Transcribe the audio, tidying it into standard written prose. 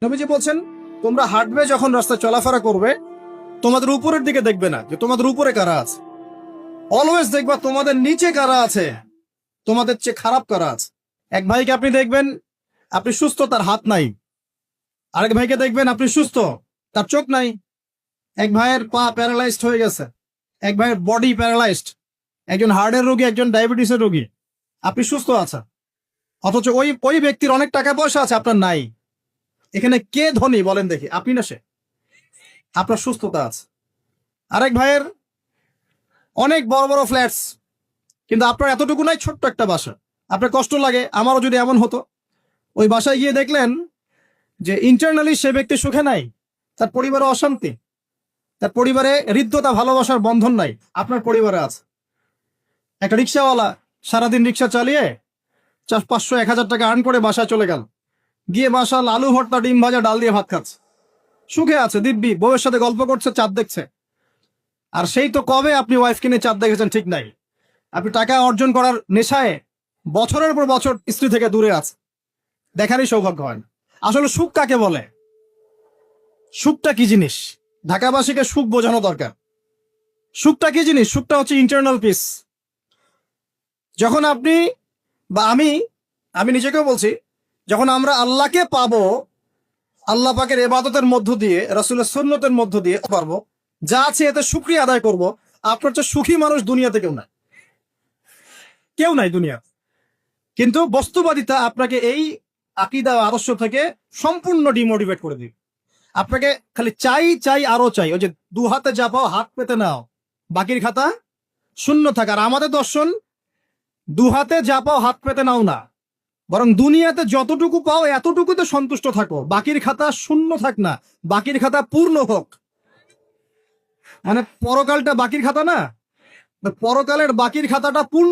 নবীজি বলছেন, তোমরা হাঁটবে যখন রাস্তায় চলাফেরা করবে, তোমাদের উপরের দিকে দেখবে না যে তোমাদের উপরে কারা আছে, অলওয়েজ দেখবা তোমাদের নিচে কারা আছে, তোমাদের চেয়ে খারাপ কারা আছে। এক ভাইকে আপনি দেখবেন আপনি সুস্থ, তার হাত নাই। আরেক ভাইকে দেখবেন আপনি সুস্থ, তার চোখ নাই। এক ভাইয়ের পা প্যারালাইজড হয়ে গেছে, এক ভাইয়ের বডি প্যারালাইজড, একজন হার্টের রোগী, একজন ডায়াবেটিসের রোগী। আপনি সুস্থ আছেন, অথচ ওই ওই ব্যক্তির অনেক টাকা পয়সা আছে, আপনার নাই। এখানে কে ধনী বলেন দেখি, আপনি না সে? আপনার সুস্থতা আছে। আরেক ভাইয়ের অনেক বড় বড় ফ্ল্যাটস, কিন্তু আপনার এতটুকু নাই, ছোট্ট একটা বাসা। আপনার কষ্ট লাগে, আমারও যদি এমন হতো। ওই বাসায় গিয়ে দেখলেন যে ইন্টারনালি সে ব্যক্তি সুখে নাই, তার পরিবারে অশান্তি, তার পরিবারে হৃদ্যতা ভালোবাসার বন্ধন নাই। আপনার পরিবারে আছে। একটা রিক্সাওয়ালা সারাদিন রিক্সা চালিয়ে 500-1000 টাকা আর্ন করে বাসায় চলে গেল, গিয়ে বাসা আলু ভর্তা, ডিম ভাজা, ডাল দিয়ে ভাত খাচ্ছে, সুখে আছে দিব্যি, বউয়ের সাথে গল্প করছে, চাঁদ দেখছে। আর সেই তো কবে আপনি ওয়াইফ কিনে চাঁদ দেখেছেন ঠিক নাই। আপনি টাকা অর্জন করার নেশায় বছরের পর বছর স্ত্রী থেকে দূরে আছে, দেখারই সৌভাগ্য হয় না। আসলে সুখ কাকে বলে? সুখটা কি জিনিস? ঢাকাবাসীকে সুখ বোঝানো দরকার। সুখটা কি জিনিস? সুখটা হচ্ছে ইন্টারনাল পিস। যখন আপনি বা আমি নিজেকেও বলছি, যখন আমরা আল্লাহকে পাবো, আল্লাহ পাকের ইবাদতের মধ্য দিয়ে, রাসূলের সুন্নতের মধ্য দিয়ে পারবো, যা আছে এতে শুকরিয়া আদায় করব, আপনার চেয়ে সুখী মানুষ দুনিয়াতে কেউ নাই, কেউ নাই দুনিয়া। কিন্তু বস্তুবাদিতা আপনাকে এই আকীদা আদর্শ থেকে সম্পূর্ণ ডিমোটিভেট করে দিবে। আপনাকে খালি চাই চাই আরো চাই, ওই যে দু হাতে যা পাও হাত পেতে নাও, বাকির খাতা শূন্য থাক। আর আমাদের দর্শন, দু হাতে যা পাও হাত পেতে নাও না, বরং দুনিয়াতে যতটুকু পাও এতটুকুতে সন্তুষ্ট থাকো, বাকির খাতা শূন্য থাক না, বাকির খাতা পূর্ণ হোক। মানে পরকালটা বাকির খাতা না, পরকালের বাকির খাতাটা পূর্ণ